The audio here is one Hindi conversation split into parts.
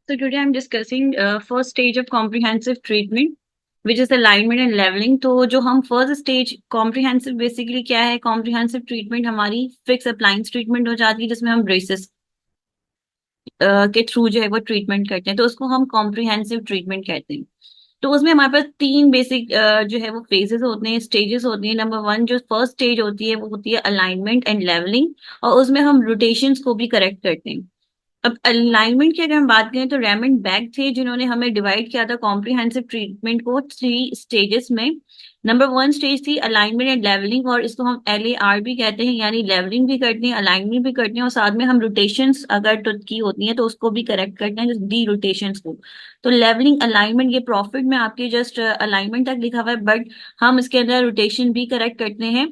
So today I'm discussing first stage of comprehensive treatment, which is alignment and leveling. तो जो हम फर्स्ट स्टेज कॉम्प्रिहेंसिव बेसिकली क्या है? कॉम्प्रिहेंसिव ट्रीटमेंट हमारी फिक्स अप्लायंस ट्रीटमेंट हो जाती है, जिसमें हम ब्रेसेस के थ्रू जो है वो ट्रीटमेंट करते हैं, तो उसको हम कॉम्प्रिहेंसिव ट्रीटमेंट कहते हैं। तो उसमें हमारे पास तीन बेसिक जो है वो फेजेस होते हैं, स्टेजेस होती हैं। नंबर वन जो फर्स्ट स्टेज होती है वो होती है अलाइनमेंट एंड लेवलिंग, और उसमें हम रोटेशंस को भी करेक्ट करते हैं। अब अलाइनमेंट की अगर हम बात करें तो रेमंड बैग थे जिन्होंने हमें डिवाइड किया था कॉम्प्रिहेंसिव ट्रीटमेंट को थ्री स्टेजेस में। नंबर वन स्टेज थी अलाइनमेंट एंड लेवलिंग, और इसको हम LAR भी कहते हैं, यानी लेवलिंग भी करते हैं, अलाइनमेंट भी करते हैं, और साथ में हम रोटेशंस अगर टुथ की होती हैं तो उसको भी करेक्ट करते हैं, जैसे डी रोटेशंस को। तो लेवलिंग अलाइनमेंट ये प्रॉफिट में आपके जस्ट अलाइनमेंट तक लिखा हुआ है, बट हम इसके अंदर रोटेशन भी करेक्ट करते हैं।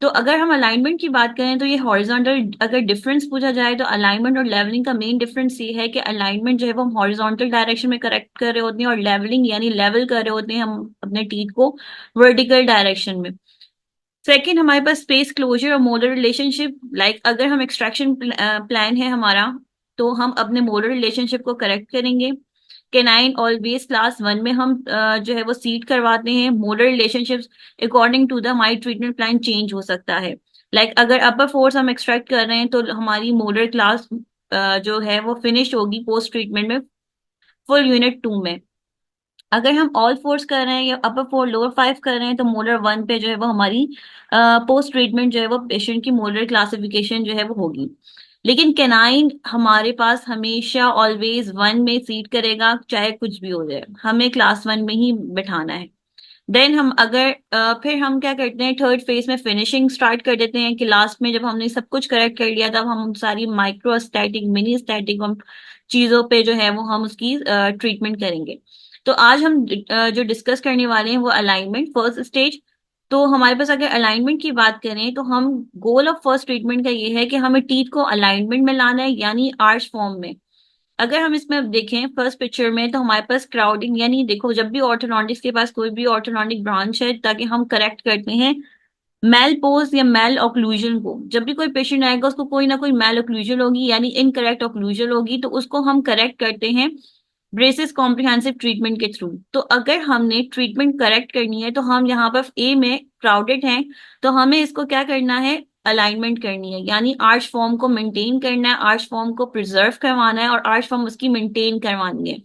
तो अगर हम अलाइनमेंट की बात करें तो ये हॉरिजॉन्टल, अगर डिफरेंस पूछा जाए तो अलाइनमेंट और लेवलिंग का मेन डिफरेंस ये है कि अलाइनमेंट जो है वो हम हॉरिजॉन्टल डायरेक्शन में करेक्ट कर रहे होते हैं, और लेवलिंग यानी लेवल कर रहे होते हैं हम अपने टीथ को वर्टिकल डायरेक्शन में। सेकेंड, हमारे पास स्पेस क्लोजर और मोलर रिलेशनशिप। लाइक अगर हम एक्सट्रैक्शन प्लान है हमारा, तो हम अपने मोलर रिलेशनशिप को करेक्ट करेंगे। केनाइन ऑलवेज क्लास वन में हम जो है वो सीड करवाते हैं। Molar relationships according to the my treatment plan change हो सकता है। लाइक अगर अपर फोर्स हम एक्सट्रैक्ट कर रहे हैं तो हमारी मोलर क्लास जो है वो फिनिश होगी पोस्ट ट्रीटमेंट में फुल यूनिट 2 में। अगर हम ऑल फोर्स कर रहे हैं या अपर फोर लोअर फाइव कर रहे हैं तो मोलर 1 पे जो है वो हमारी पोस्ट ट्रीटमेंट जो है वो पेशेंट की मोलर क्लासिफिकेशन जो है वो होगी। लेकिन कैनाइन हमारे पास हमेशा ऑलवेज 1 में सीट करेगा, चाहे कुछ भी हो जाए, हमें क्लास 1 में ही बैठाना है। देन हम अगर फिर हम क्या करते हैं, थर्ड फेज में फिनिशिंग स्टार्ट कर देते हैं कि लास्ट में जब हमने सब कुछ करेक्ट कर लिया तब हम सारी माइक्रो स्टैटिक मिनी स्टैटिक चीजों पे जो है वो हम उसकी ट्रीटमेंट करेंगे। तो आज हम जो डिस्कस करने वाले हैं वो अलाइनमेंट फर्स्ट स्टेज। तो हमारे पास अगर अलाइनमेंट की बात करें तो हम गोल ऑफ फर्स्ट ट्रीटमेंट का ये है कि हमें टीथ को अलाइनमेंट में लाना है, यानी आर्च फॉर्म में। अगर हम इसमें अब देखें फर्स्ट पिक्चर में तो हमारे पास क्राउडिंग, यानी देखो जब भी ऑर्थोडोंटिक्स के पास कोई भी ऑर्थोडोंटिक ब्रांच है, ताकि हम करेक्ट करते हैं मेल पोज या मेल ऑक्लूजन को। जब भी कोई पेशेंट आएगा उसको कोई ना कोई मेल ऑक्लूजन होगी, यानी इनकरेक्ट ऑक्लूजन होगी, तो उसको हम करेक्ट करते हैं ब्रेसिस कॉम्प्रिहेंसिव ट्रीटमेंट के थ्रू। तो अगर हमने ट्रीटमेंट करेक्ट करनी है तो हम यहाँ पर ए में क्राउडेड हैं, तो हमें इसको क्या करना है, अलाइनमेंट करनी है, यानी आर्च फॉर्म को मेंटेन करना है, आर्च फॉर्म को प्रिजर्व करवाना है, और आर्च फॉर्म उसकी मेंटेन करवानी है।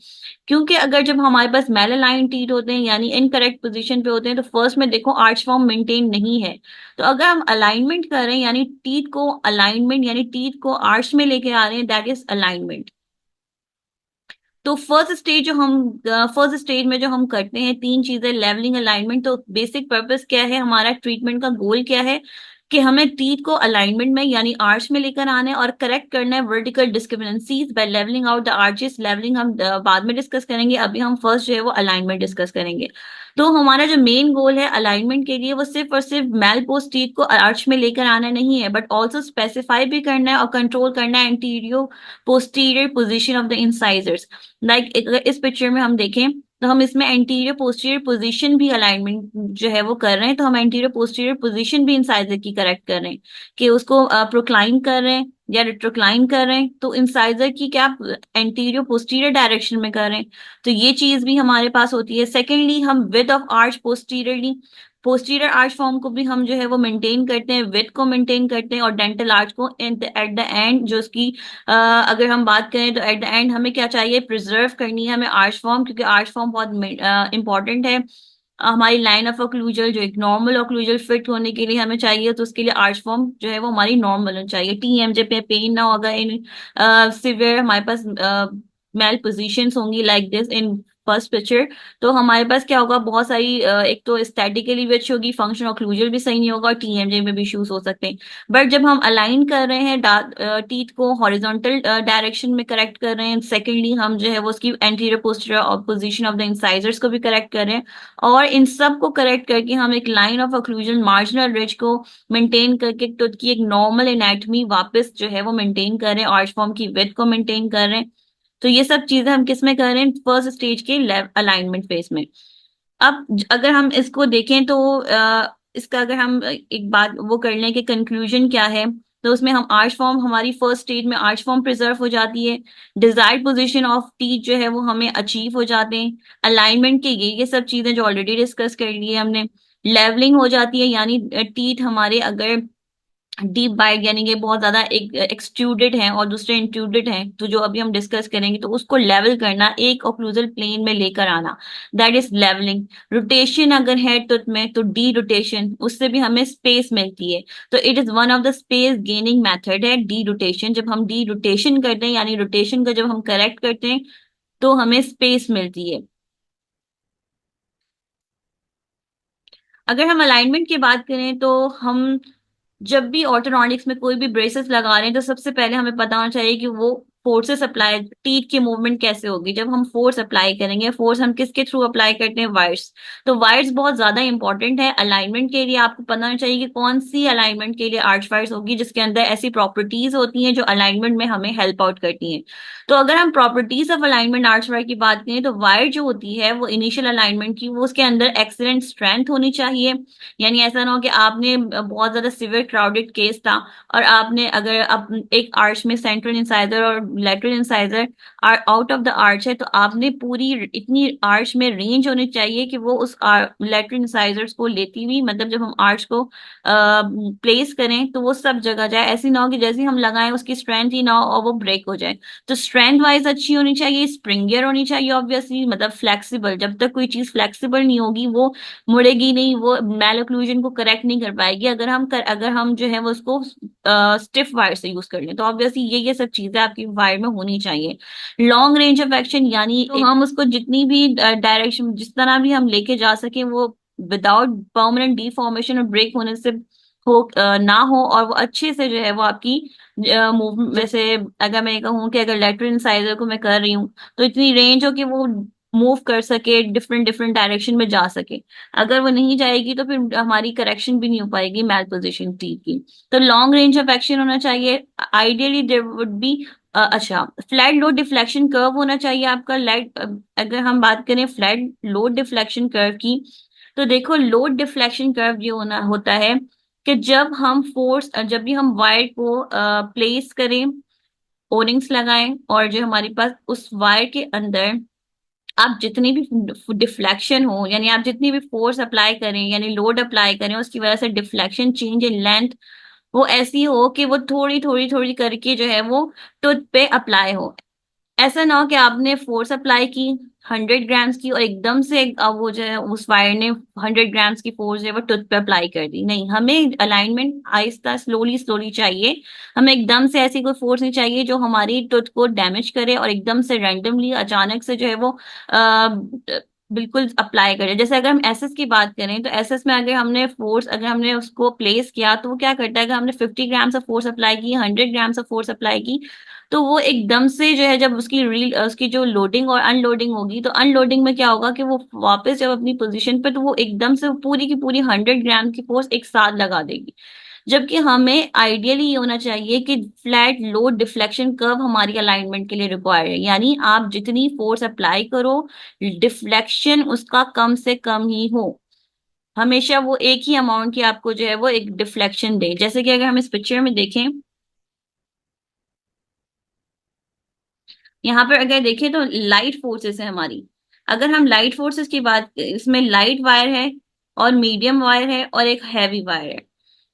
क्योंकि अगर जब हमारे पास मेल अलाइन टीथ होते हैं यानी इनकरेक्ट पोजीशन पे होते हैं, तो फर्स्ट में देखो आर्च फॉर्म मेंटेन नहीं है। तो अगर हम अलाइनमेंट कर रहे हैं यानी टीथ को अलाइनमेंट यानी टीथ को आर्च में लेके आ रहे हैं, दैट इज अलाइनमेंट। तो फर्स्ट स्टेज में जो हम करते हैं तीन चीजें, लेवलिंग अलाइनमेंट। तो बेसिक पर्पस क्या है, हमारा ट्रीटमेंट का गोल क्या है कि हमें टीथ को अलाइनमेंट में यानी आर्च में लेकर आना है और करेक्ट करना है vertical discrepancies by levelling out the arches. Levelling हम बाद में डिस्कस करेंगे, अभी हम फर्स्ट जो है वो अलाइनमेंट डिस्कस करेंगे। तो हमारा जो मेन गोल है अलाइनमेंट के लिए वो सिर्फ और सिर्फ मेल पोस्ट टीथ को आर्च में लेकर आना नहीं है, बट ऑल्सो स्पेसिफाई भी करना है और कंट्रोल करना है anterior posterior position of the incisors. Like अगर इस पिक्चर में हम देखें तो हम इसमें एंटीरियर पोस्टीरियर पोजीशन भी अलाइनमेंट जो है वो कर रहे हैं, तो हम एंटीरियर पोस्टीरियर पोजीशन भी इंसाइजर की करेक्ट कर रहे हैं कि उसको प्रोक्लाइन कर रहे हैं या रिट्रोक्लाइन कर रहे हैं, तो इंसाइजर की क्या एंटीरियर पोस्टीरियर डायरेक्शन में कर रहे हैं। तो ये चीज भी हमारे पास होती है। सेकेंडली, हम width of arch posteriorly, posterior arch form को भी हम जो है वो मेंटेन करते हैं, विथ को मेंटेन करते हैं, और डेंटल आर्च को एट द एंड जो उसकी अगर हम बात करें तो एट द एंड हमें क्या चाहिए, प्रिजर्व करनी है हमें आर्च फॉर्म, क्योंकि आर्च फॉर्म बहुत इंपॉर्टेंट है हमारी लाइन ऑफ ऑक्लूजल। जो एक नॉर्मल ऑक्लूजल फिट होने के लिए हमें चाहिए, तो उसके लिए आर्च फॉर्म जो है वो हमारी नॉर्मल होनी चाहिए, TMJ पे पेन ना होगा इन सिवियर हमारे पास मेल पोजिशंस होंगी like this in first picture. तो हमारे पास क्या होगा, बहुत सारी एक तो एस्थेटिकली विच होगी, फंक्शन ऑक्लूजल भी सही नहीं होगा, और TMJ में भी इश्यूज हो सकते हैं। बट जब हम अलाइन कर रहे हैं टीथ को हॉरिजॉन्टल डायरेक्शन में करेक्ट कर रहे हैं, सेकेंडली हम जो है वो उसकी anterior posterior position of the incisors को भी करेक्ट कर रहे हैं, और इन सब को करेक्ट करके हम एक line of occlusion marginal ridge को मेंटेन करके टूथ की एक नॉर्मल एनाटमी वापस जो है वो मेंटेन कर रहे हैं, आर्च फॉर्म की विड्थ को मेंटेन कर रहे हैं। तो ये सब चीजें हम किस में कर रहे हैं, फर्स्ट स्टेज के अलाइनमेंट फेज में। अब अगर हम इसको देखें तो इसका अगर हम एक बात वो कर लें कि कंक्लूजन क्या है, तो उसमें हम आर्च फॉर्म, हमारी फर्स्ट स्टेज में आर्च फॉर्म प्रिजर्व हो जाती है। डिजायर्ड पोजीशन ऑफ टीथ जो है वो हमें अचीव हो जाते हैं। अलाइनमेंट के ये सब चीजें जो ऑलरेडी डिस्कस कर ली है हमने। लेवलिंग हो जाती है, यानी टीथ हमारे अगर डीप बाइट यानी कि बहुत ज्यादा एक एक्सट्रूडेड है और दूसरे इंट्रूडेड है, तो जो अभी हम डिस्कस करेंगे, तो उसको लेवल करना, एक ओक्लूजल प्लेन में लेकर आना, दैट इज लेवलिंग। रोटेशन अगर है टूथ में तो डी रोटेशन, उससे भी हमें स्पेस मिलती है। तो it is one of the space gaining method है डी रोटेशन। जब हम डी रोटेशन करते हैं, यानी रोटेशन को जब हम करेक्ट करते हैं, तो हमें स्पेस मिलती है। अगर हम अलाइनमेंट की बात करें तो हम जब भी ऑर्थोडोंटिक्स में कोई भी ब्रेसेस लगा रहे हैं, तो सबसे पहले हमें पता होना चाहिए कि वो फोर्सेस अप्लाई, टीथ की मूवमेंट कैसे होगी जब हम फोर्स अप्लाई करेंगे। फोर्स हम किसके थ्रू अप्लाई करते हैं? वायर्स। तो वायर्स बहुत ज्यादा इंपॉर्टेंट है अलाइनमेंट के लिए। आपको पता होना चाहिए कि कौन सी अलाइनमेंट के लिए आर्च वायर्स होगी, जिसके अंदर ऐसी प्रॉपर्टीज होती हैं जो अलाइनमेंट में हमें हेल्प आउट करती हैं। तो अगर हम properties of alignment arch wire की बात करें, तो वायर जो होती है वो इनिशियल अलाइनमेंट की, वो उसके अंदर एक्सीलेंट स्ट्रेंथ होनी चाहिए। यानी ऐसा ना हो कि आपने बहुत ज्यादा सिवियर क्राउडेड केस था, और आपने अगर एक आर्च में सेंट्रल इंसाइजर और lateral incisor out of the arch है, तो आपने पूरी इतनी आर्च में रेंज होनी चाहिए कि वो उस लेटरल इंसाइजर्स को लेती हुई, मतलब जब हम आर्च को प्लेस करें तो वो सब जगह जाए। ऐसी ना हो कि जैसे ही हम लगाएं उसकी स्ट्रेंथ ही ना हो और वो ब्रेक हो जाए। तो स्ट्रेंथ वाइज अच्छी होनी चाहिए, स्प्रिंगियर होनी चाहिए ऑब्वियसली, मतलब फ्लेक्सिबल। जब तक कोई चीज फ्लेक्सिबल नहीं होगी, वो मुड़ेगी नहीं, वो मैल ओक्लूजन को करेक्ट नहीं कर पाएगी। अगर हम जो है वो उसको स्टिफ वायर से यूज कर लें, तो ऑब्वियसली ये सब चीजें आपकी वायर में होनी चाहिए। लॉन्ग रेंज ऑफ एक्शन, यानी तो हम उसको जितनी भी डायरेक्शन, जिस तरह भी हम लेके जा सके, वो विदाउट परमानेंट डिफॉर्मेशन और ब्रेक होने से ना हो, और वो अच्छे से जो है वो आपकी मूव, जैसे अगर मैं कहूँ कि अगर लेटरल इंसाइजर को मैं कर रही हूँ, तो इतनी रेंज हो कि वो मूव कर सके, डिफरेंट डिफरेंट डायरेक्शन में जा सके। अगर वो नहीं जाएगी तो फिर हमारी करेक्शन भी नहीं हो पाएगी मैल पोजिशन टी की। तो लॉन्ग रेंज ऑफ एक्शन होना चाहिए। आइडियली देयर वुड बी अच्छा, फ्लैट लोड डिफ्लेक्शन कर्व होना चाहिए आपका। लेट अगर हम बात करें फ्लैट लोड डिफ्लेक्शन कर्व की, तो देखो लोड डिफ्लेक्शन कर्व ये होता है कि जब भी हम वायर को प्लेस करें, ओरिंग्स लगाएं, और जो हमारे पास उस वायर के अंदर आप जितनी भी डिफ्लेक्शन हो, यानी आप जितनी भी फोर्स अप्लाई करें, यानी लोड अप्लाई करें, उसकी वजह से डिफ्लेक्शन चेंज इन लेंथ वो ऐसी हो कि वो थोड़ी थोड़ी थोड़ी करके जो है वो टूथ पे अप्लाई हो। ऐसा ना हो कि आपने फोर्स अप्लाई की 100 ग्राम्स की, और एकदम से वो जो है उस वायर ने 100 ग्राम्स की फोर्स जो है वो टूथ पे अप्लाई कर दी। नहीं, हमें अलाइनमेंट आहिस्ता स्लोली स्लोली चाहिए। हमें एकदम से ऐसी कोई फोर्स नहीं चाहिए जो हमारी टूथ को डैमेज करे और एकदम से रैंडमली अचानक से जो है वो आ, बिल्कुल अप्लाई करे। जैसे अगर हम एसएस की बात करें, तो एसएस में अगर हमने उसको प्लेस किया, तो वो क्या करता है, अगर हमने 50 ग्राम्स ऑफ फोर्स अप्लाई की, 100 ग्राम्स ऑफ फोर्स अप्लाई की, तो वो एकदम से जो है, जब उसकी जो लोडिंग और अनलोडिंग होगी, तो अनलोडिंग में क्या होगा कि वो वापस जब अपनी पोजीशन पे, तो वो एकदम से पूरी की पूरी 100 ग्राम की फोर्स एक साथ लगा देगी। जबकि हमें आइडियली ये होना चाहिए कि फ्लैट लोड डिफ्लेक्शन कर्व हमारी अलाइनमेंट के लिए रिक्वायर्ड है, यानी आप जितनी फोर्स अप्लाई करो, डिफ्लेक्शन उसका कम से कम ही हो। हमेशा वो एक ही अमाउंट की आपको जो है वो एक डिफ्लेक्शन दे। जैसे कि अगर हम इस पिक्चर में देखें, यहाँ पर अगर देखें तो लाइट फोर्सेस है हमारी। अगर हम लाइट फोर्सेस की बात, इसमें लाइट वायर है और मीडियम वायर है और एक हैवी वायर है।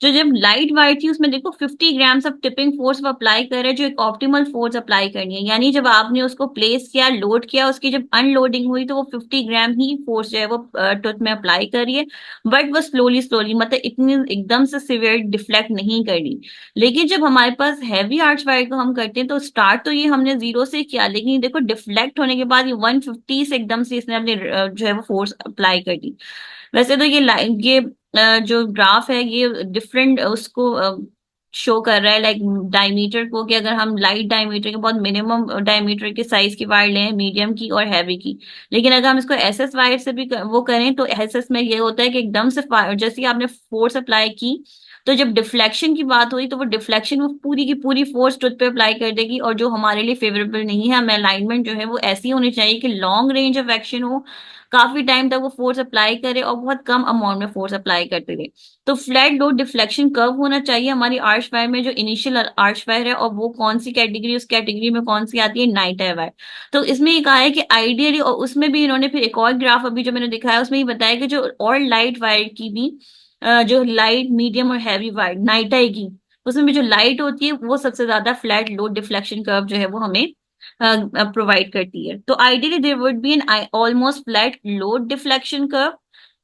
जो जब लाइट वायर थी उसमें देखो 50 ग्राम्स ऑफ टिपिंग फोर्स वो अप्लाई कर रहे हैं, जो एक ऑप्टिमल फोर्स अप्लाई करनी है। यानी जब आपने उसको प्लेस किया, लोड किया, उसकी जब अनलोडिंग हुई, तो वो 50 ग्राम ही फोर्स जो है वो टूथ में अप्लाई कर रही है। बट वो स्लोली स्लोली, मतलब इतनी एकदम से सिवियर डिफ्लेक्ट नहीं कर रही। लेकिन जब हमारे पास हैवी आर्च वायर को हम करते हैं, तो स्टार्ट तो ये हमने जीरो से किया, लेकिन देखो डिफ्लेक्ट होने के बाद ये 150 से एकदम से इसने अपने जो है वो फोर्स अप्लाई कर दी। वैसे तो जो ग्राफ है ये डिफरेंट उसको शो कर रहा है, लाइक डायमीटर को, कि अगर हम लाइट डायमीटर के, बहुत मिनिमम डायमीटर के साइज की वायर लें, मीडियम की और हैवी की। लेकिन अगर हम इसको एसएस वायर से भी वो करें, तो एसएस में ये होता है कि एकदम से जैसे ही आपने फोर्स अप्लाई की, तो जब डिफ्लेक्शन की बात हुई तो वो डिफ्लेक्शन वो पूरी की पूरी फोर्स टूथ पे अप्लाई कर देगी, और जो हमारे लिए फेवरेबल नहीं है। हमें अलाइनमेंट जो है वो ऐसी होनी चाहिए कि लॉन्ग रेंज ऑफ एक्शन हो, काफी टाइम तक वो फोर्स अप्लाई करे और बहुत कम अमाउंट में फोर्स अप्लाई करते रहे। तो फ्लैट लोड डिफ्लेक्शन कर्व होना चाहिए हमारी आर्च वायर में, जो इनिशियल आर्च वायर है, और वो कौन सी कैटेगरी, उस कैटेगरी में कौन सी आती है, नाइट वायर। तो इसमें ये कहा है कि आइडियली, और उसमें भी इन्होंने फिर एक और ग्राफ अभी जो मैंने दिखाया उसमें ये बताया कि जो और लाइट वायर की भी जो लाइट मीडियम और हैवी वायर नाइट आई की, उसमें भी जो लाइट होती है वो सबसे ज्यादा फ्लैट लोड डिफ्लेक्शन कर्व जो है वो हमें प्रोवाइड करती है। तो ideally there would be an almost flat load deflection curve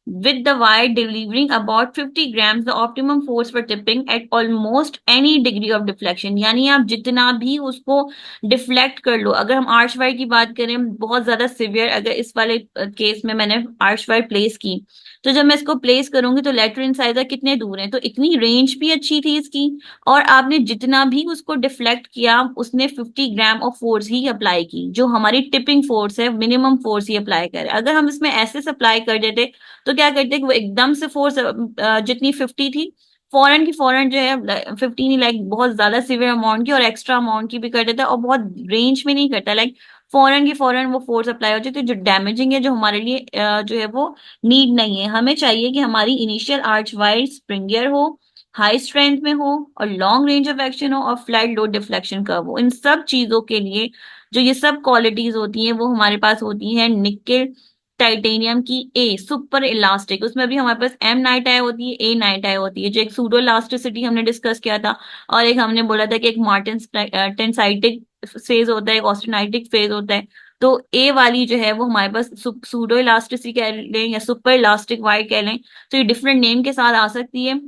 with the wire delivering about 50 grams the optimum force for tipping at almost any degree of deflection। यानी आप जितना भी उसको डिफ्लेक्ट कर लो, अगर हम आर्च वायर की बात करें बहुत ज्यादा सिवियर, अगर इस वाले केस में मैंने आर्च वायर प्लेस की, तो जब मैं इसको प्लेस करूंगी तो लेटरल इंसाइजर कितने दूर है, तो इतनी रेंज भी अच्छी थी इसकी, और आपने जितना भी उसको डिफ्लेक्ट किया उसने 50 gram of force he apply की, जो हमारी टिपिंग फोर्स है मिनिमम फोर्स ही अप्लाई करे। अगर हम इसमें ऐसे सप्लाई कर देते तो क्या करते कि वो एकदम से फोर्स जितनी 50 थी, फौरन की फौरन जो है 15 ही, लाइक बहुत ज्यादा सिवियर अमाउंट की और एक्स्ट्रा अमाउंट की भी कर देता है, और बहुत रेंज में नहीं करता, लाइक फौरन की फौरन वो फोर्स अप्लाई होती है, तो जो डैमेजिंग है, जो हमारे लिए जो है वो नीड नहीं है। हमें चाहिए कि हमारी इनिशियल आर्च वायर स्प्रिंगियर हो, हाई स्ट्रेंथ में हो, और लॉन्ग रेंज ऑफ एक्शन हो, और फ्लैट लोड डिफ्लेक्शन कर्व हो। इन सब चीजों के लिए जो ये सब क्वालिटीज होती हैं वो हमारे पास होती हैं निकेल टाइटेनियम की ए सुपर इलास्टिक। उसमें भी हमारे पास एम नाइट आई होती है, ए नाइट आई होती है, जो एक सूडो इलास्टिसिटी हमने डिस्कस किया था, और एक हमने बोला था कि एक मार्टिन टेंसाइटिक फेज होता है, एक ऑस्टेनाइटिक फेज होता है। तो ए वाली जो है वो हमारे पास सूडो इलास्टिसिटी कह लें या सुपर इलास्टिक वायर कह लें, तो ये डिफरेंट नेम के साथ आ सकती है।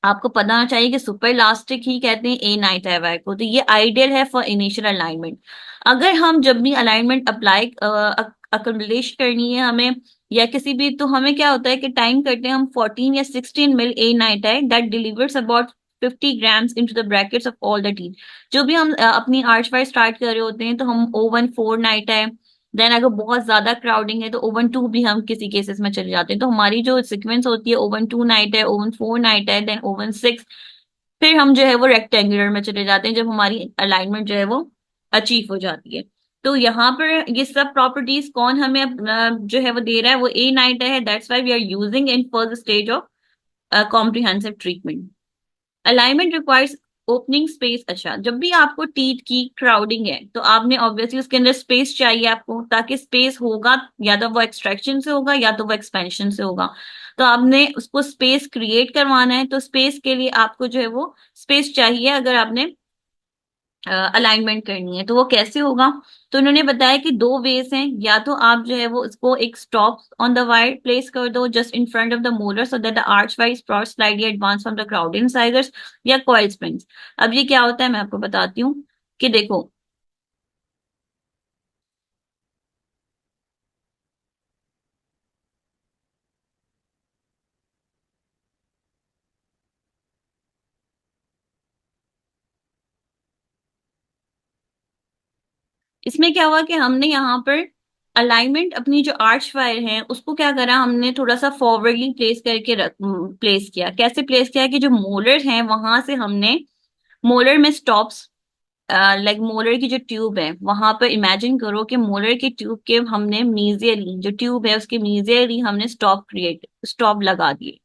आपको पता होना चाहिए कि सुपर इलास्टिक ही कहते हैं ए नाइट वायर को। तो ये आइडियल है फॉर इनिशियल अलाइनमेंट। अगर हम जब भी अलाइनमेंट अप्लाई अकोमोडेश करनी है हमें, या किसी भी, तो हमें क्या होता है कि टाइम करते हैं हम 14 या 16 मिल ए नाइट है that delivers about 50 grams into the brackets of all the teeth. जो भी हम अपनी आर्च वायर स्टार्ट कर रहे होते हैं तो हम ओवन 4 नाइट है, देन अगर बहुत ज्यादा क्राउडिंग है तो ओवन 2 भी हम किसी केसेस में चले जाते हैं। तो हमारी जो सीक्वेंस होती है ओवन 2 नाइट है, ओवन 4 नाइट है, देन ओवन 6, फिर हम जो है वो रेक्टेंगुलर में चले जाते हैं जब हमारी अलाइनमेंट जो है वो अचीव हो जाती है। तो यहाँ पर ये सब प्रॉपर्टीज कौन हमें जो है वो दे रहा है, वो ए नाइट है, that's why we are using in first stage of comprehensive treatment. Alignment requires opening space. अच्छा, जब भी आपको टीथ की क्राउडिंग है तो आपने ऑब्वियसली उसके अंदर स्पेस चाहिए आपको, ताकि स्पेस होगा या तो वो एक्सट्रैक्शन से होगा या तो वो एक्सपेंशन से होगा। तो आपने उसको स्पेस क्रिएट करवाना है, तो स्पेस के लिए आपको जो है वो स्पेस चाहिए अगर आपने अलाइनमेंट करनी है। तो वो कैसे होगा, तो उन्होंने बताया कि दो वेज हैं। या तो आप जो है वो इसको एक stop on the wire place कर दो just in front of the molar so that the arch wire sprout slightly advance from the crowd incisors, या कॉइल स्प्रिंग्स। अब ये क्या होता है मैं आपको बताती हूँ कि देखो, इसमें क्या हुआ कि हमने यहाँ पर अलाइनमेंट अपनी जो आर्च वायर है उसको क्या करा, हमने थोड़ा सा फॉरवर्डली प्लेस करके रख प्लेस किया। कैसे प्लेस किया कि जो मोलर हैं वहां से हमने मोलर में स्टॉप्स, लाइक मोलर की जो ट्यूब है वहां पर इमेजिन करो कि मोलर की ट्यूब के हमने मीजियली, जो ट्यूब है उसके मीजियली हमने स्टॉप लगा दिए।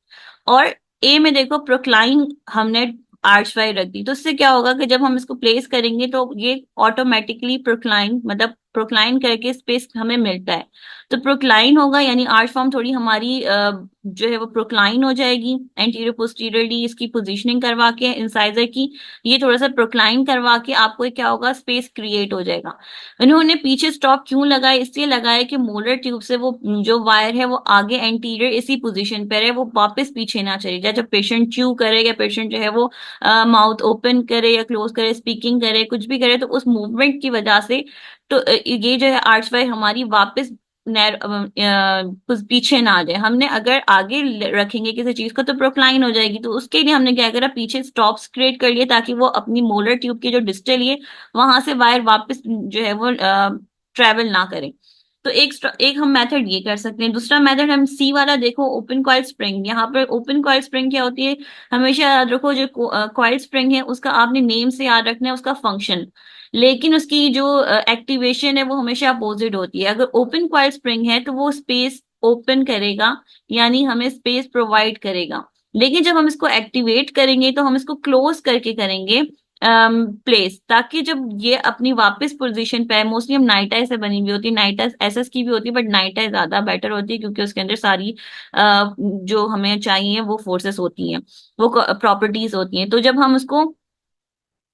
और ए में देखो प्रोक्लाइन हमने आर्च वाई रख दी, तो उससे क्या होगा कि जब हम इसको प्लेस करेंगे तो ये ऑटोमेटिकली प्रोक्लाइन, मतलब प्रोक्लाइन करके स्पेस हमें मिलता है। तो प्रोक्लाइन होगा यानी आर्च फॉर्म थोड़ी हमारी जो है वो प्रोक्लाइन हो जाएगी, एंटीरियर पोस्टीरियरली इसकी पोजीशनिंग करवा के इंसाइजर की, ये थोड़ा सा प्रोक्लाइन करवा के आपको क्या होगा, स्पेस क्रिएट हो जाएगा। इन्होंने पीछे स्टॉप क्यों लगाया, इसलिए लगाया कि मोलर ट्यूब से वो जो वायर है वो आगे एंटीरियर इसी पोजीशन पर है, वो वापस पीछे ना चली जाए। जब पेशेंट च्यू करे या पेशेंट जो है वो माउथ ओपन करे या क्लोज करे, स्पीकिंग करे, कुछ भी करे, तो उस मूवमेंट की वजह से तो ये जो है आर्च वायर हमारी वापस कुछ पीछे ना आ जाए। हमने अगर आगे रखेंगे किसी चीज को तो प्रोक्लाइन हो जाएगी, तो उसके लिए हमने क्या करा, पीछे स्टॉप्स क्रिएट कर लिए ताकि वो अपनी मोलर ट्यूब की जो डिस्टल है वहां से वायर वापस जो है वो ट्रेवल ना करे। तो एक हम मेथड ये कर सकते हैं। दूसरा मेथड हम सी वाला देखो, ओपन कॉइल स्प्रिंग। यहाँ पर ओपन कॉइल स्प्रिंग क्या होती है, हमेशा याद रखो जो कॉइल स्प्रिंग है उसका आपने नेम से याद रखना है उसका फंक्शन, लेकिन उसकी जो एक्टिवेशन है वो हमेशा अपोजिट होती है। अगर ओपन कॉइल स्प्रिंग है तो वो स्पेस ओपन करेगा, यानी हमें स्पेस प्रोवाइड करेगा। लेकिन जब हम इसको एक्टिवेट करेंगे तो हम इसको क्लोज करके करेंगे प्लेस, ताकि जब ये अपनी वापस पोजीशन पे है। मोस्टली हम नाइटा से बनी हुई होती है, नाइटा एसएस की भी होती है, बट नाइटा ज्यादा बेटर होती है क्योंकि उसके अंदर सारी जो हमें चाहिए वो फोर्सेस होती हैं, वो प्रॉपर्टीज होती हैं। तो जब हम उसको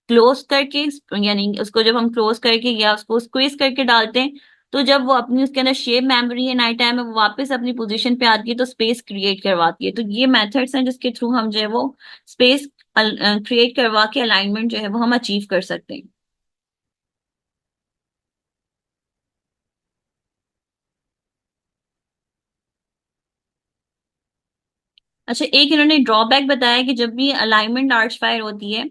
क्लोज करके, यानी उसको जब हम क्लोज करके या उसको स्क्वीज करके डालते हैं, तो जब वो अपनी उसके अंदर शेप मेमोरी है नाइट टाइम में वो वापस अपनी पोजीशन पे आती है तो स्पेस क्रिएट करवाती है। तो ये मेथड्स हैं जिसके थ्रू हम जो है वो स्पेस क्रिएट करवा के अलाइनमेंट जो है वो हम अचीव कर सकते हैं। अच्छा, एक इन्होंने ड्रॉबैक बताया कि जब भी अलाइनमेंट आर्च फायर होती है,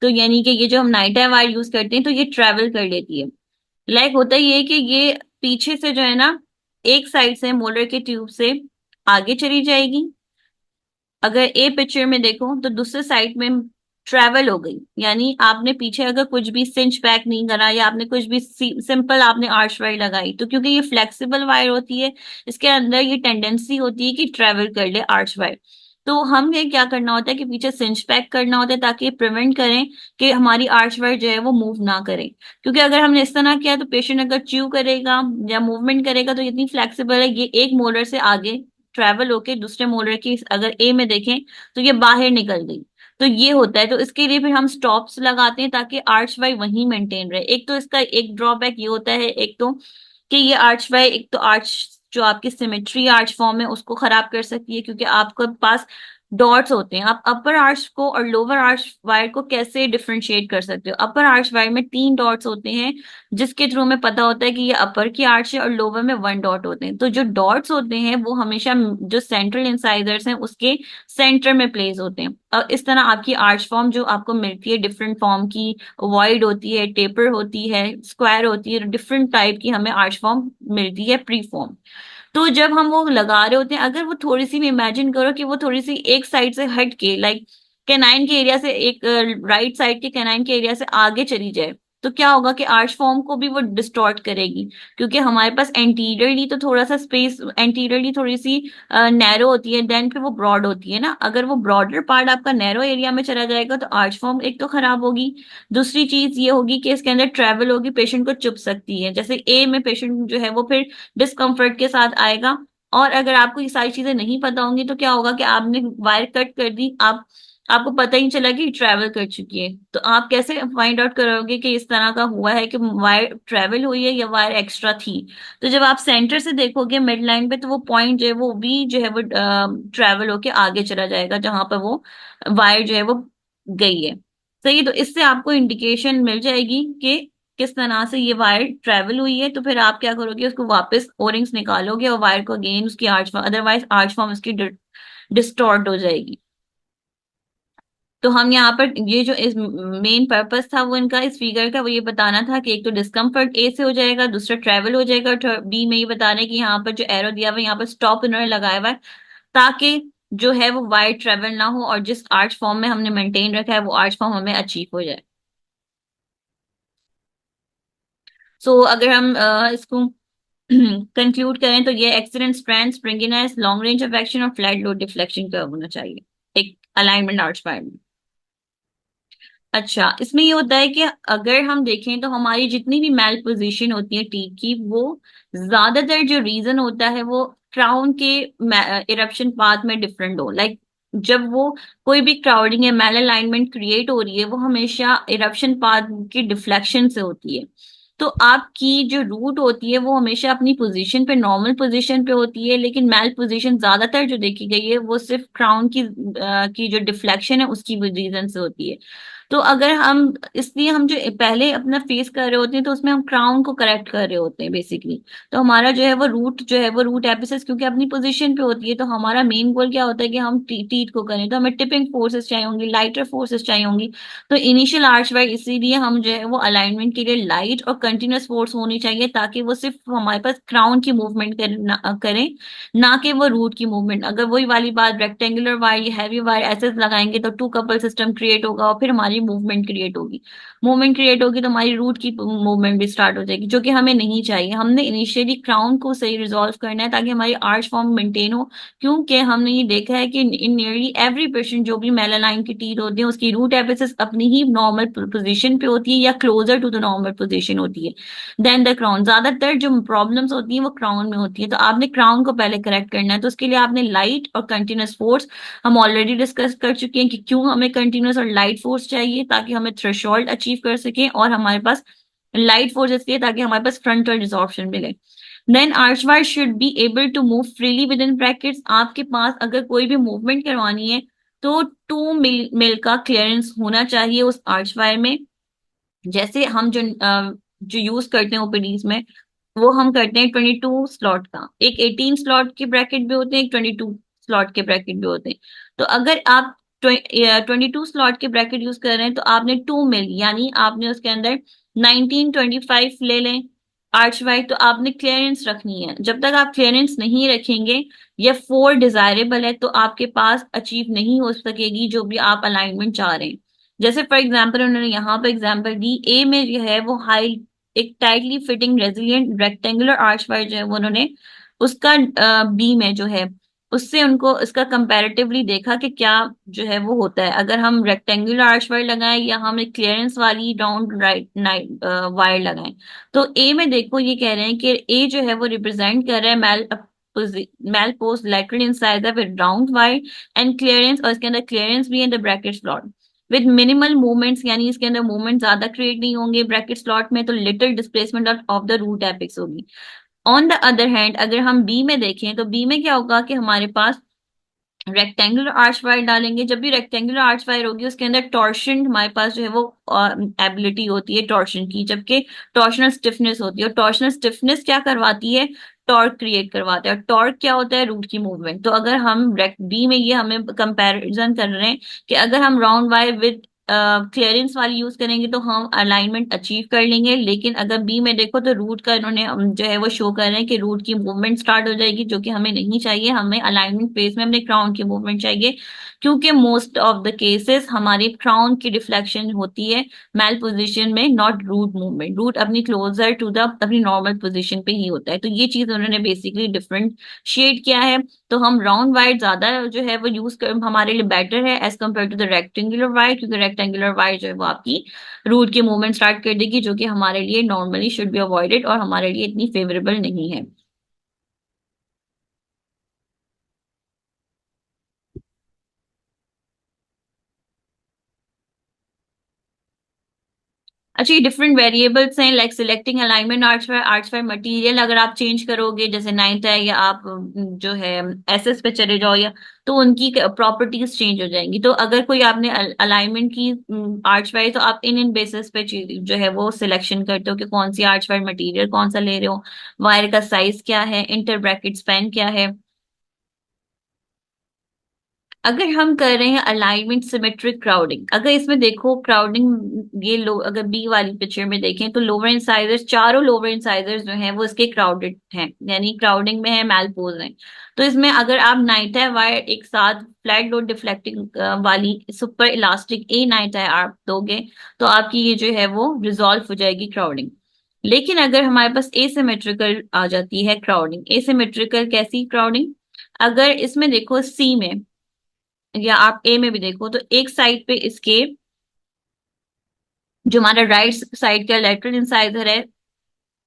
तो यानी कि ये जो हम नाइट टाइम वायर यूज करते हैं तो ये ट्रेवल कर लेती है। लाइक होता ही है कि ये पीछे से जो है ना, एक साइड से मोलर के ट्यूब से आगे चली जाएगी। अगर ए पिक्चर में देखो तो दूसरे साइड में ट्रेवल हो गई, यानी आपने पीछे अगर कुछ भी सिंच बैक नहीं करा या आपने कुछ भी सिंपल आपने आर्च वायर लगाई, तो क्योंकि ये फ्लेक्सिबल वायर होती है, इसके अंदर ये टेंडेंसी होती है कि ट्रेवल कर ले आर्च वायर। तो हमें क्या करना होता है कि पीछे सिंच पैक करना होता है ताकि प्रिवेंट करें कि हमारी आर्च वायर जो है वो मूव ना करे। क्योंकि अगर हमने इस तरह किया तो पेशेंट अगर च्यू करेगा या मूवमेंट करेगा तो इतनी फ्लेक्सिबल है, ये एक मोलर से आगे ट्रैवल होके दूसरे मोलर की अगर ए में देखें तो ये बाहर निकल गई। तो ये होता है, तो इसके लिए फिर हम स्टॉप्स लगाते हैं ताकि आर्च वाई वहीं मेंटेन रहे। एक तो इसका एक ड्रॉबैक ये होता है, एक तो कि ये आर्च वाई एक तो आर्च जो आपकी सिमेट्री आर्च फॉर्म है उसको खराब कर सकती है, क्योंकि आपके पास डॉट्स होते हैं। आप अपर आर्च को और लोअर आर्च वायर को कैसे डिफरेंशिएट कर सकते हो? अपर आर्च वायर में 3 डॉट्स होते हैं जिसके थ्रू हमें पता होता है कि ये अपर की आर्च है, और लोअर में 1 डॉट होते हैं। तो जो डॉट्स होते हैं वो हमेशा जो सेंट्रल इंसाइजर्स हैं उसके सेंटर में प्लेस होते हैं। और इस तरह आपकी आर्च फॉर्म जो आपको मिलती है डिफरेंट फॉर्म की, वॉइड होती है, टेपर होती है, स्क्वायर होती है, डिफरेंट टाइप की हमें आर्च फॉर्म मिलती है प्री फॉर्म। तो जब हम वो लगा रहे होते हैं, अगर वो थोड़ी सी भी इमेजिन करो कि वो थोड़ी सी एक साइड से हट के, लाइक कैनाइन के एरिया से, एक राइट साइड के कैनाइन के एरिया से आगे चली जाए, तो क्या होगा कि आर्च फॉर्म को भी वो डिस्टॉर्ट करेगी। क्योंकि हमारे पास एंटीरियरली तो थोड़ा सा स्पेस, एंटीरियरली थोड़ी सी नैरो होती है, देन फिर वो ब्रॉड होती है ना। अगर वो ब्रॉडर पार्ट आपका नैरो एरिया में चला जाएगा तो आर्च फॉर्म एक तो खराब होगी। दूसरी चीज ये होगी कि इसके अंदर ट्रेवल होगी, पेशेंट को चुभ सकती है। जैसे ए में पेशेंट जो है वो फिर डिस्कम्फर्ट के साथ आएगा। और अगर आपको ये सारी चीजें नहीं पता होंगी तो क्या होगा कि आपने वायर कट कर दी, आपको पता ही नहीं चला कि ट्रैवल कर चुकी है। तो आप कैसे फाइंड आउट करोगे कि इस तरह का हुआ है कि वायर ट्रैवल हुई है या वायर एक्स्ट्रा थी? तो जब आप सेंटर से देखोगे मिड लाइन पे, तो वो पॉइंट जो है वो भी जो है वो ट्रैवल होके आगे चला जाएगा जहां पर वो वायर जो है वो गई है। सही, तो इससे आपको इंडिकेशन मिल जाएगी कि किस तरह से ये वायर ट्रेवल हुई है। तो फिर आप क्या करोगे, उसको वापस ओरिंग्स निकालोगे और वायर को अगेन उसकी arch form, otherwise arch form उसकी डिस्टॉर्ट हो जाएगी। तो हम यहाँ पर ये जो इस मेन पर्पस था वो इनका इस फिगर का, वो ये बताना था कि एक तो डिस्कम्फर्ट ए से हो जाएगा, दूसरा ट्रेवल हो जाएगा, और बी में ये बताना है कि यहाँ पर जो एरो दिया हुआ है यहाँ पर स्टॉप इन्होंने लगाया हुआ है ताकि जो है वो वायर ट्रेवल ना हो और जिस आर्च फॉर्म में हमने मेंटेन रखा है वो आर्च फॉर्म हमें अचीव हो जाए। सो अगर हम इसको कंक्लूड करें तो ये excellent strand springiness long range of action और फ्लैट लोड डिफ्लेक्शन कर्व होना चाहिए एक अलाइनमेंट आर्च फायर में। अच्छा, इसमें ये होता है कि अगर हम देखें तो हमारी जितनी भी मेल पोजीशन होती है टीथ की, वो ज्यादातर जो रीजन होता है वो क्राउन के इरप्शन पाथ में डिफरेंट हो। लाइक जब वो कोई भी क्राउडिंग या मेल अलाइनमेंट क्रिएट हो रही है वो हमेशा इरप्शन पाथ की डिफ्लेक्शन से होती है। तो आपकी जो रूट होती है वो हमेशा अपनी पोजीशन पे, नॉर्मल पोजीशन पे होती है, लेकिन मेल पोजीशन ज्यादातर जो देखी गई है वो सिर्फ क्राउन की जो डिफ्लेक्शन है उसकी रीजन से होती है। तो अगर हम इसलिए हम जो पहले अपना फेस कर रहे होते हैं तो उसमें हम क्राउन को करेक्ट कर रहे होते हैं बेसिकली। तो हमारा जो है वो रूट जो है वो रूट एपिसिस क्योंकि अपनी पोजीशन पे होती है, तो हमारा मेन गोल क्या होता है कि हम टीथ को करें, तो हमें टिपिंग फोर्सेस चाहिए होंगी, लाइटर फोर्सेस चाहिए होंगी। तो इनिशियल आर्च वाइड इसीलिए हम जो है वो अलाइनमेंट के लिए लाइट और कंटिन्यूस फोर्स होनी चाहिए, ताकि वो सिर्फ हमारे पास क्राउन की मूवमेंट करें, ना कि वो रूट की मूवमेंट। अगर वही वाली बात रेक्टेंगुलर वायर या हैवी वायर ऐसे लगाएंगे तो टू कपल सिस्टम क्रिएट होगा और फिर हमारी मूवमेंट क्रिएट होगी। मूवमेंट क्रिएट होगी तो हमारी रूट की मूवमेंट भी स्टार्ट हो जाएगी, जो कि हमें नहीं चाहिए। हमने इनिशियली क्राउन को सही रिजॉल्व करना है ताकि हमारी आर्च फॉर्म मेंटेन हो, क्योंकि हमने ये देखा है कि इन नियरली एवरी पेशेंट जो भी मेलानाइन की टीथ होती है उसकी रूट एपिसिस अपनी ही नॉर्मल पोजीशन पे होती है या closer to the normal position होती है देन द क्राउन। ज्यादातर जो प्रॉब्लम्स होती है वो क्राउन में होती है, तो आपने क्राउन को पहले करेक्ट करना है। तो उसके लिए आपने लाइट और कंटिन्यूस फोर्स, हम ऑलरेडी डिस्कस कर चुके हैं कि क्यों हमें कंटिन्यूस और लाइट फोर्स चाहिए, ताकि हमें थ्रेशोल्ड अचीव कर सकें, और हमारे पास लाइट फोर्स इसलिए ताकि हमारे पास फ्रंटल रिजॉर्प्शन मिले। Then archwire should be able to move freely within brackets. आपके पास अगर कोई भी मूवमेंट करवानी है तो 2 मिल का क्लियरेंस होना चाहिए उस आर्चवायर में। जैसे हम जो यूज करते हैं ओपीडीज में, वो हम करते हैं 22 स्लॉट का, एक 18 स्लॉट के ब्रैकेट भी होते हैं, एक 22 स्लॉट के ब्रैकेट भी होते हैं। तो अगर आप 22 स्लॉट के ब्रैकेट यूज कर रहे हैं तो आपने 2 मिल यानी आपने उसके अंदर 1925 ले लें आर्च वाइड, तो आपने क्लियरेंस रखनी है। जब तक आप क्लियरेंस नहीं रखेंगे या 4 डिजायरेबल है तो आपके पास अचीव नहीं हो सकेगी जो भी आप अलाइनमेंट चाह रहे हैं। जैसे फॉर एग्जाम्पल उन्होंने यहाँ पे एग्जाम्पल दी, ए में जो है वो हाई एक tightly fitting resilient rectangular arch wire जो है वो उन्होंने उसका बी में जो है उससे उनको इसका कंपैरेटिवली देखा कि क्या जो है वो होता है अगर हम रेक्टेंगुलर आर्च वायर लगाएं या हम एक क्लियरेंस वाली राउंड राइट वायर लगाएं। तो ए में देखो ये कह रहे हैं कि ए जो है वो रिप्रेजेंट कर रहा है mail post lateral incisor with round wire and clearance, और इसके अंदर क्लियरेंस भी है the bracket slot with minimal movements, यानी इसके अंदर मूवमेंट ज्यादा क्रिएट नहीं होंगे ब्रैकेट स्लॉट में, तो little displacement of the root apex होगी। ऑन द अदर हैंड अगर हम बी में देखें तो बी में क्या होगा कि हमारे पास रेक्टेंगुलर आर्च वायर डालेंगे। जब भी रेक्टेंगुलर आर्च वायर होगी उसके अंदर टॉर्शन हमारे पास जो है वो एबिलिटी होती है टॉर्शन की, जबकि टॉर्शनल स्टिफनेस होती है, और टॉर्शनल स्टिफनेस क्या करवाती है, टॉर्क क्रिएट करवाता है। और टॉर्क क्या होता है, रूट की मूवमेंट। तो अगर हम बी में ये हमें कंपैरिजन कर रहे हैं कि अगर हम राउंड वायर विद क्लियरेंस वाली यूज करेंगे तो हम अलाइनमेंट अचीव कर लेंगे, लेकिन अगर बी में देखो तो रूट का इन्होंने जो है वो शो कर रहे हैं कि रूट की मूवमेंट स्टार्ट हो जाएगी, जो कि हमें नहीं चाहिए। हमें अलाइनमेंट फेज में अपने क्राउन की मूवमेंट चाहिए, क्योंकि मोस्ट ऑफ द केसेस हमारी क्राउन की डिफ्लेक्शन होती है मेल पोजीशन में, नॉट रूट मूवमेंट। रूट अपनी क्लोजर टू द अपनी नॉर्मल पोजीशन पे ही होता है। तो ये चीज उन्होंने बेसिकली डिफरेंट शेड किया है। तो हम राउंड वायर ज्यादा जो है वो यूज कर हमारे लिए बेटर है as compared to the rectangular wire, क्योंकि रेक्टेंगुलर वायर जो है वो आपकी रूट की मूवमेंट स्टार्ट कर देगी, जो कि हमारे लिए नॉर्मली शुड बी अवॉइडेड और हमारे लिए इतनी फेवरेबल नहीं है। अच्छा, ये डिफरेंट वेरिएबल्स हैं like selecting alignment arts fire material अगर आप चेंज करोगे, जैसे नाइन्थ है या आप जो है एसएस पे चले जाओ, या तो उनकी प्रॉपर्टीज चेंज हो जाएंगी। तो अगर कोई आपने अलाइनमेंट की आर्च फायर, तो आप इन बेसिस पे जो है वो सिलेक्शन करते हो कि कौन सी आर्च फायर मटेरियल कौन सा ले रहे हो, वायर का साइज क्या है, इंटर ब्रैकेट स्पैन क्या है। अगर हम कर रहे हैं अलाइनमेंट सिमेट्रिक क्राउडिंग, अगर इसमें देखो क्राउडिंग ये लो अगर बी वाली पिक्चर में देखें तो लोअर इंसाइजर्स, चारों लोअर इंसाइजर्स जो हैं वो इसके क्राउडेड हैं, यानी क्राउडिंग में है, मेलपोज हैं। तो इसमें अगर आप नाइट वायर एक साथ फ्लैट लोड डिफ्लेक्टिंग वाली सुपर इलास्टिक ए नाइट आप दोगे तो आपकी ये जो है वो रिजॉल्व हो जाएगी क्राउडिंग। लेकिन अगर हमारे पास एसिमेट्रिकल आ जाती है क्राउडिंग, एसिमेट्रिकल कैसी क्राउडिंग, अगर इसमें देखो सी में या आप ए में भी देखो तो एक साइड पे इसके जो हमारा राइट साइड का लेटरल इंसाइजर है,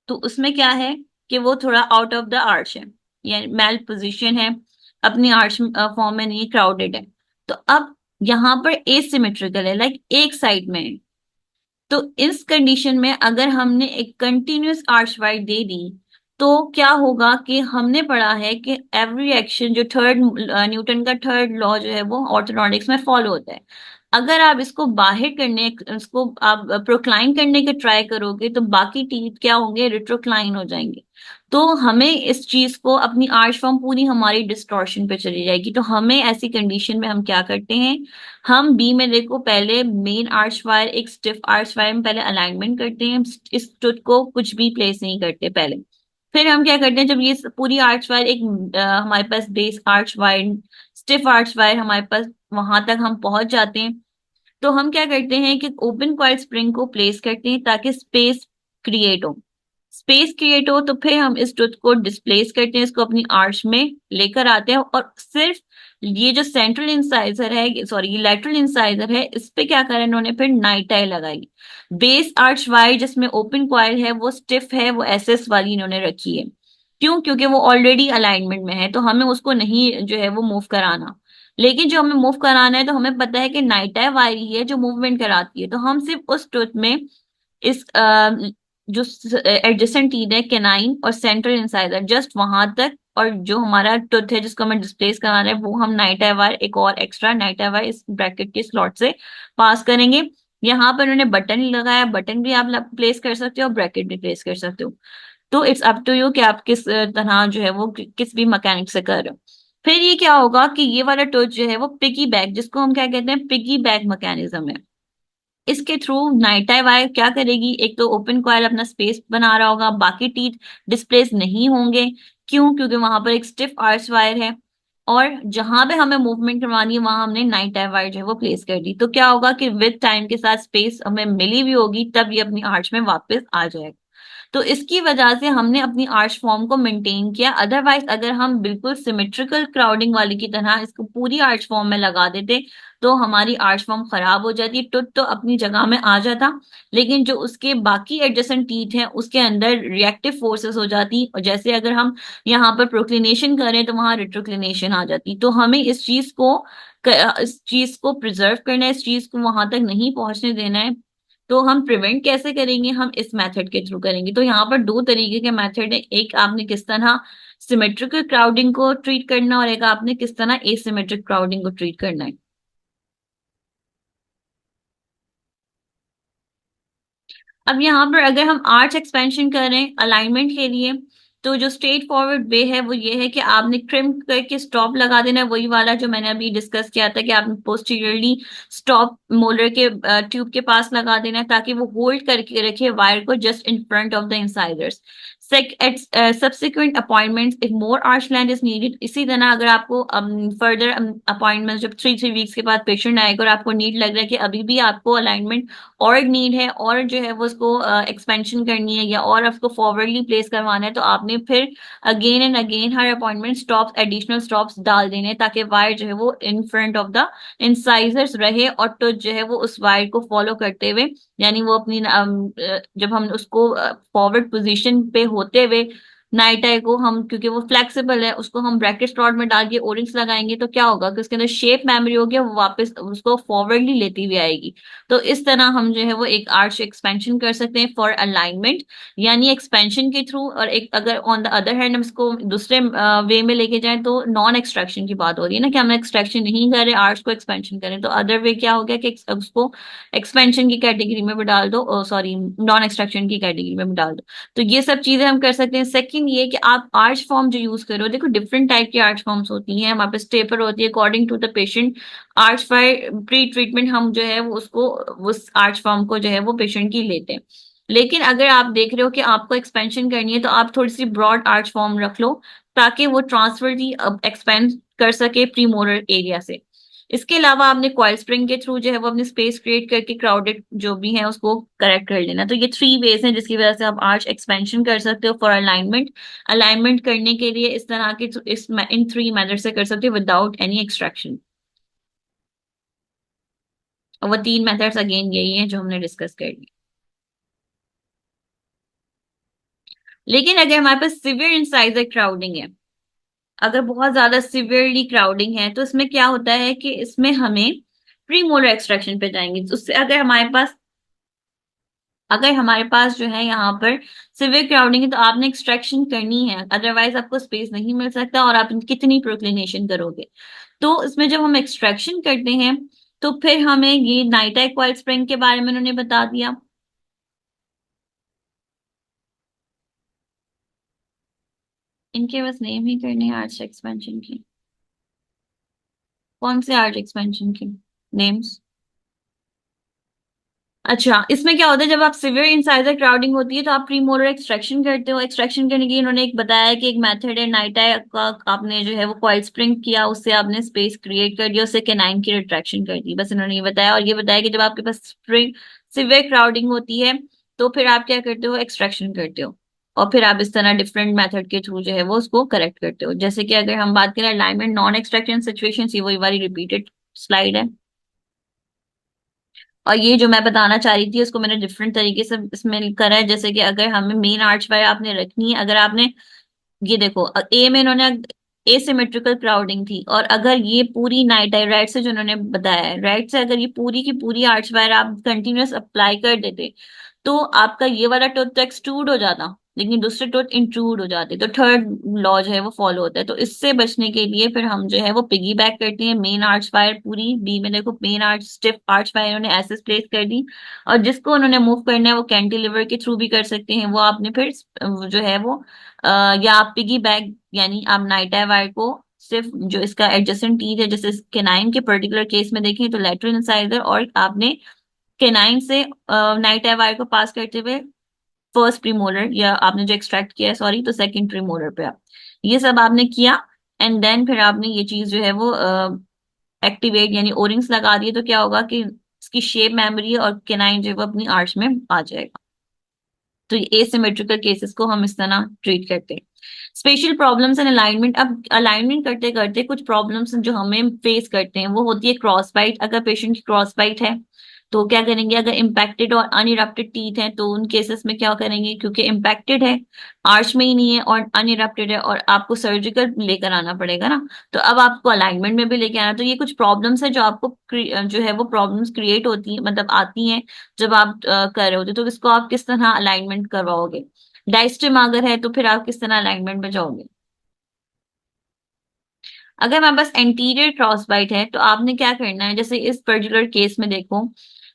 तो उसमें क्या है कि वो थोड़ा आउट ऑफ द आर्च है, या मेल पोजीशन है, अपनी आर्च फॉर्म में नहीं, क्राउडेड है। तो अब यहाँ पर एसिमेट्रिकल है, लाइक एक साइड में है। तो इस कंडीशन में अगर हमने एक कंटिन्यूअस आर्च वाइड दे दी तो क्या होगा कि हमने पढ़ा है कि एवरी एक्शन जो थर्ड न्यूटन का थर्ड लॉ जो है वो ऑर्थोनॉटिक्स में फॉलो होता है। अगर आप इसको बाहर करने, इसको आप प्रोक्लाइन करने के ट्राई करोगे तो बाकी टीथ क्या होंगे, रिट्रोक्लाइन हो जाएंगे। तो हमें इस चीज को, अपनी आर्च फॉर्म पूरी हमारी डिस्टॉर्शन पे चली जाएगी। तो हमें ऐसी कंडीशन में हम क्या करते हैं, हम बी में देखो पहले मेन आर्च वायर, एक स्टिफ आर्च वायर में पहले अलाइनमेंट करते हैं, इस टूथ को कुछ भी प्लेस नहीं करते पहले। फिर हम क्या करते हैं, जब ये पूरी आर्च वायर एक हमारे पास base arch wire, stiff arch wire हमारे पास वहां तक हम पहुंच जाते हैं, तो हम क्या करते हैं कि ओपन कॉइल स्प्रिंग को प्लेस करते हैं ताकि स्पेस क्रिएट हो। स्पेस क्रिएट हो तो फिर हम इस ट्रुथ को डिस्प्लेस करते हैं, इसको अपनी आर्च में लेकर आते हैं, और सिर्फ ये जो सेंट्रल इंसाइजर है, सॉरी ये लेटरल इंसाइजर है, इस पे क्या करें इन्होंने, फिर नाइट टाई लगाई। बेस आर्च वायर जिसमें ओपन कॉइल है वो स्टिफ है, वो एसएस वाली इन्होंने रखी है। क्यों? क्योंकि वो ऑलरेडी अलाइनमेंट में है, तो हमें उसको नहीं जो है वो मूव कराना। लेकिन जो हमें मूव कराना है तो हमें पता है कि नाइट टाई वायर ही है जो मूवमेंट कराती है, तो हम सिर्फ उस ट्रुथ में इस जो एडजेसेंट टीथ है कैनाइन और सेंट्रल इंसाइजर, जस्ट वहां तक, और जो हमारा टूथ है जिसको हमें डिस्प्लेस कराना है वो हम नाइट आई वायर, एक और एक्स्ट्रा नाइट आई वायर इस ब्रैकेट के स्लॉट से पास करेंगे। यहाँ पर उन्होंने बटन लगाया, बटन भी आप प्लेस कर सकते हो और ब्रैकेट भी प्लेस कर सकते हो। तो इट्स अप टू यू कि आप किस तरह जो है वो किस भी मैकेनिक से कर रहे हो। फिर ये क्या होगा कि ये वाला टूथ जो है वो पिगी बैक, जिसको हम क्या कहते हैं, पिगी बैक मैकेनिज्म है। इसके थ्रू नाइट आई वायर क्या करेगी, एक तो ओपन कॉइल अपना स्पेस बना रहा होगा, बाकी टीथ डिस्प्लेस नहीं होंगे। क्यों? क्योंकि वहां पर एक स्टिफ आर्च वायर है, और जहां पे हमें मूवमेंट करवानी है वहां हमने नाइट आई वायर जो है वो प्लेस कर दी। तो क्या होगा कि विद टाइम के साथ स्पेस हमें मिली भी होगी, तब ये अपनी आर्च में वापस आ जाएगा। तो इसकी वजह से हमने अपनी आर्च फॉर्म को मेंटेन किया। अदरवाइज अगर हम बिल्कुल सिमेट्रिकल क्राउडिंग वाली की तरह इसको पूरी आर्च फॉर्म में लगा देते तो हमारी आर्च फॉर्म खराब हो जाती, टुट तो अपनी जगह में आ जाता, लेकिन जो उसके बाकी एडजेसेंट टीथ हैं उसके अंदर रिएक्टिव फोर्सेस हो जाती, और जैसे अगर हम यहाँ पर प्रोक्लिनेशन करें तो वहां रिट्रोक्लिनेशन आ जाती। तो हमें इस चीज को प्रिजर्व करना है, इस चीज को वहां तक नहीं पहुंचने देना है। तो हम प्रिवेंट कैसे करेंगे, हम इस मेथड के थ्रू करेंगे। तो यहाँ पर दो तरीके के मेथड है, एक आपने किस तरह सिमेट्रिकल क्राउडिंग को ट्रीट करना, और एक आपने किस तरह एसिमेट्रिक क्राउडिंग को ट्रीट करना है। अब यहाँ पर अगर हम आर्च एक्सपेंशन करें अलाइनमेंट के लिए, तो जो स्ट्रेट फॉरवर्ड वे है वो ये है कि आपने ट्रिम करके स्टॉप लगा देना है, वही वाला जो मैंने अभी डिस्कस किया था कि आपने पोस्टीरियरली स्टॉप मोलर के ट्यूब के पास लगा देना है ताकि वो होल्ड करके रखे वायर को just in front of the insiders. Subsequent appointments if more arch length is needed, इसी तरह अगर आपको फर्दर अपॉइंटमेंट जब 3 वीक्स के बाद पेशेंट आएगा और आपको नीड लग रहा है कि अभी भी आपको अलाइनमेंट और नीड है, और जो है वो उसको एक्सपेंशन करनी है या और उसको फॉरवर्डली प्लेस करवाना है, तो आपने फिर again and again her appointment stops, additional stops डाल देने ताकि वायर जो है वो इन फ्रंट ऑफ द इंसाइजर्स रहे, और तो जो है वो उस वायर को फॉलो करते हुए, यानी वो अपनी जब हम उसको फॉरवर्ड पोजीशन पे होते हुए नाइट आई को हम, क्योंकि वो फ्लेक्सिबल है, उसको हम ब्रैकेट स्लॉट में डाल के ओरिंग्स लगाएंगे तो क्या होगा कि उसके अंदर शेप मेमोरी होगी, वो वापस उसको फॉरवर्डली लेती हुई आएगी। तो इस तरह हम जो है वो एक आर्च एक्सपेंशन कर सकते हैं फॉर अलाइनमेंट, यानी एक्सपेंशन के थ्रू। और एक अगर ऑन द अदर हैंड हम इसको दूसरे वे में लेके जाएं तो नॉन एक्सट्रैक्शन की बात हो रही है ना, कि हम एक्सट्रैक्शन नहीं कर रहे, आर्च को एक्सपेंशन करें। तो अदर वे क्या हो गया कि उसको एक्सपेंशन की कैटेगरी में भी डाल दो, सॉरी नॉन एक्सट्रैक्शन की कैटेगरी में भी डाल दो। तो ये सब चीजें हम कर सकते हैं। सेकंड ये कि आप आर्च फॉर्म जो यूज करो, देखो डिफरेंट टाइप की आर्च फॉर्म्स होती हैं, हमारे पास टेपर होती है according to the patient. Arch wire pre treatment हम जो है वो उसको, उस आर्च फॉर्म को जो है वो पेशेंट की लेते हैं। लेकिन अगर आप देख रहे हो कि आपको एक्सपेंशन करनी है तो आप थोड़ी सी ब्रॉड आर्च फॉर्म रख लो ताकि वो ट्रांसफरली एक्सपेंड कर सके प्रीमोलर एरिया से। इसके अलावा आपने कॉइल स्प्रिंग के थ्रू जो है वो अपनी स्पेस क्रिएट करके क्राउडेड जो भी है उसको करेक्ट कर लेना। तो ये 3 वेज हैं जिसकी वजह से आप आर्च एक्सपेंशन कर सकते हो फॉर अलाइनमेंट। अलाइनमेंट करने के लिए इस तरह के इन 3 मेथड से कर सकते हो विदाउट एनी एक्सट्रैक्शन। और वो 3 मेथड्स अगेन यही हैं जो हमने डिस्कस कर ली। लेकिन अगर हमारे पास सिवियर इंसाइजर क्राउडिंग है, अगर बहुत ज्यादा सिवियरली क्राउडिंग है, तो इसमें क्या होता है कि इसमें हमें प्रीमोलर एक्सट्रैक्शन पे जाएंगे। तो उससे अगर हमारे पास जो है यहाँ पर सिवियर क्राउडिंग है तो आपने एक्सट्रैक्शन करनी है, अदरवाइज आपको स्पेस नहीं मिल सकता और आप कितनी प्रोक्लिनेशन करोगे। तो इसमें जब हम एक्सट्रैक्शन करते हैं तो फिर हमें ये नाइटा कॉइल स्प्रिंग के बारे में उन्होंने बता दिया। इनके बस नेम ही करने हैं आर्च एक्सपेंशन की। कौन से आर्च एक्सपेंशन की नेम्स? अच्छा, इसमें क्या होता है, जब आप सिवियर इंसाइजर क्राउडिंग होती है तो आप प्रीमोलर एक्सट्रैक्शन करते हो। एक्सट्रैक्शन करने की इन्होंने एक बताया कि एक मेथड है नाइटा का। आपने जो है वो कॉइल स्प्रिंग किया, उससे आपने स्पेस क्रिएट कर दिया, उससे केनाइन की रिट्रैक्शन कर दी। बस इन्होंने ये बताया, और ये बताया कि जब आपके पास स्प्रिंग सिवियर क्राउडिंग होती है तो फिर आप क्या करते हो, एक्सट्रैक्शन करते हो। और फिर आप इस तरह डिफरेंट मेथड के थ्रू जो है वो उसको करेक्ट करते हो। जैसे कि अगर हम बात करें अलाइनमेंट नॉन एक्सट्रैक्शन सिचुएशन, ये वही वाली रिपीटेड स्लाइड है। और ये जो मैं बताना चाह रही थी उसको मैंने डिफरेंट तरीके से इसमें करा है। जैसे कि अगर हमें मेन आर्च वायर आपने रखनी है, अगर आपने ये देखो, ए में इन्होंने एसिमेट्रिकल क्राउडिंग थी, और अगर ये पूरी नाइट है, राइट से जो इन्होंने बताया है, राइट से अगर ये पूरी की पूरी आर्च वायर आप कंटिन्यूअस अप्लाई कर देते तो आपका ये वाला टोथ तो एक्सट्रूड हो जाता, लेकिन दूसरे टोथ इंट्रूड हो जाते। तो थर्ड लॉ जो है वो फॉलो होता है। तो इससे बचने के लिए फिर हम जो है वो पिगी बैक करते हैं। मेन आर्च वायर पूरी बी में देखो, main arch stiff arch wire उन्होंने ऐसे प्लेस कर दी, और जिसको उन्होंने मूव करना है वो कैंटिलीवर के थ्रू भी कर सकते हैं। वो आपने फिर जो है वो या आप पिगी बैक, यानी आप नाइटा वायर को सिर्फ जो इसका एडजेसेंट टीथ है, जैसे केनाइन के पर्टिकुलर केस में देखें तो लेटरल इंसाइजर, और आपने केनाइन से नाइट वायर को पास करते हुए फर्स्ट प्रीमोलर, या आपने जो एक्सट्रैक्ट किया है सॉरी, तो सेकंड प्रीमोलर पे आप ये सब आपने किया। एंड देन फिर आपने ये चीज जो है वो एक्टिवेट यानी ओरिंग्स लगा दिए, तो क्या होगा कि इसकी शेप मेमोरी और केनाइन जो है वो अपनी आर्च में आ जाएगा। तो ये एसिमेट्रिकल केसेस को हम इस तरह ट्रीट करते हैं। स्पेशल प्रॉब्लम्स एंड अलाइनमेंट, अब अलाइनमेंट करते करते कुछ प्रॉब्लम्स जो हमें फेस करते हैं वो होती है क्रॉस बाइट। अगर पेशेंट की क्रॉस बाइट है तो क्या करेंगे, अगर इम्पैक्टेड और अनइरप्टेड टीथ है तो उन केसेस में क्या करेंगे, क्योंकि इम्पैक्टेड है, आर्च में ही नहीं है, और अनइरप्टेड है, और आपको सर्जिकल लेकर आना पड़ेगा ना, तो अब आपको अलाइनमेंट में भी लेके आना। तो ये कुछ प्रॉब्लम्स है जो आपको जो है वो प्रॉब्लम्स क्रिएट होती है, मतलब आती हैं जब आप कर रहे होते। तो इसको आप किस तरह अलाइनमेंट करवाओगे? डाइस्टेम अगर है तो फिर आप किस तरह अलाइनमेंट में जाओगे? अगर हमारे पास एंटीरियर क्रॉस बाइट है तो आपने क्या करना है, जैसे इस पर्टिकुलर केस में देखो,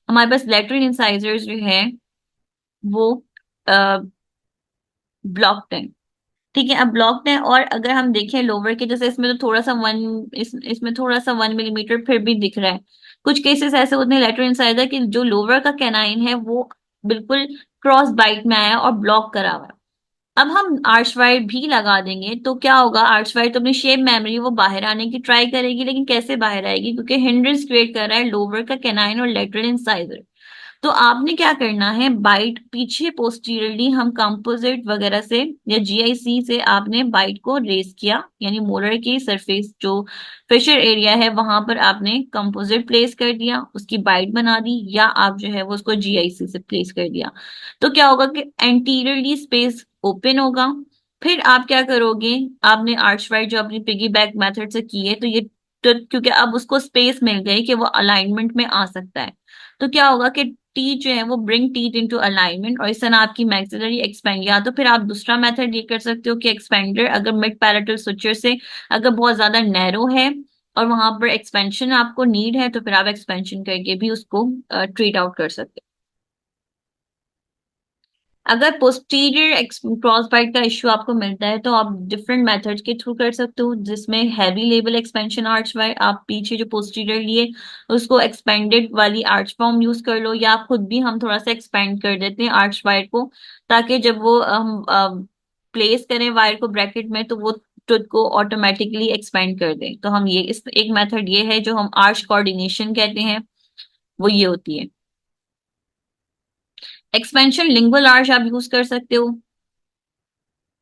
हमारे पास लेटरल इंसाइजर्स जो है वो ब्लॉक्ड है। ठीक है, अब ब्लॉक्ड है, और अगर हम देखें लोअर के, जैसे इसमें तो थोड़ा सा इसमें थोड़ा सा 1 मिलीमीटर फिर भी दिख रहा है। कुछ केसेस ऐसे होते हैं लेटरल इंसाइजर कि जो लोअर का कैनाइन है वो बिल्कुल क्रॉस बाइट में आया और ब्लॉक करा हुआ है। अब हम आर्च वाइड भी लगा देंगे तो क्या होगा, आर्च वाइड तो अपनी शेप मेमोरी वो बाहर आने की ट्राई करेगी, लेकिन कैसे बाहर आएगी, क्योंकि हिंड्रेंस क्रिएट कर रहा है लोअर का कैनाइन और लेटरल इंसाइजर। तो आपने क्या करना है, बाइट पीछे पोस्टीरियरली हम कंपोजिट वगैरह से या जीआईसी से आपने बाइट को रेस किया, यानी मोलर की सरफेस जो फिशर एरिया है वहां पर आपने कंपोजिट प्लेस कर दिया, उसकी बाइट बना दी, या आप जो है वो उसको जीआईसी से प्लेस कर दिया। तो क्या होगा कि एंटीरियरली स्पेस ओपन होगा। फिर आप क्या करोगे, आपने आर्च वाइड जो अपनी पिगी बैक मेथड से की है, तो क्योंकि अब उसको स्पेस मिल गई कि वो अलाइनमेंट में आ सकता है, तो क्या होगा कि टीथ जो है वो ब्रिंग टीथ इनटू अलाइनमेंट, और इस तरह आपकी मैक्सिलरी एक्सपेंड। या तो फिर आप दूसरा मेथड ये कर सकते हो कि एक्सपेंडर अगर मिड पैलेटल सुचर से अगर बहुत ज्यादा नैरो है और वहां पर एक्सपेंशन आपको नीड है, तो फिर आप एक्सपेंशन करके भी उसको ट्रीट आउट कर सकते हो। अगर पोस्टीरियर क्रॉस बाइट का इश्यू आपको मिलता है तो आप डिफरेंट मेथड्स के थ्रू कर सकते हो, जिसमें heavy level expansion arch wire, आप पीछे जो पोस्टीरियर लिए उसको एक्सपेंडेड वाली आर्च फॉर्म यूज कर लो, या आप खुद भी हम थोड़ा सा एक्सपेंड कर देते हैं आर्च वायर को, ताकि जब वो हम प्लेस करें वायर को ब्रैकेट में तो वो टूथ को ऑटोमेटिकली एक्सपेंड कर दें। तो हम ये इस एक मेथड ये है जो हम आर्च कोऑर्डिनेशन कहते हैं, वो ये होती है। एक्सपेंशन लिंगुअल आर्च आप यूज कर सकते हो।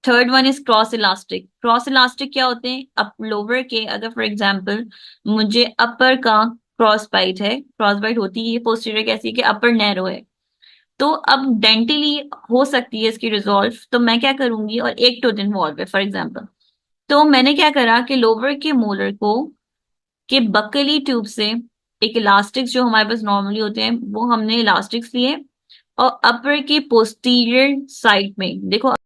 Third one is cross elastic. Cross elastic क्या होते हैं, अप लोअर के, अगर फॉर एग्जांपल मुझे अपर का क्रॉस बाइट है, क्रॉस बाइट होती है पोस्टीरियर कैसी है कि अपर नैरो है, तो अब डेंटली हो सकती है इसकी रिजॉल्व, तो मैं क्या करूंगी, और एक टूथ इन्वॉल्व है फॉर एग्जांपल, तो मैंने क्या करा कि लोअर के मोलर को के बकली ट्यूब से एक इलास्टिक्स जो हमारे पास नॉर्मली होते हैं वो हमने इलास्टिक्स लिए, और अपर की पोस्टीरियर साइड में देखो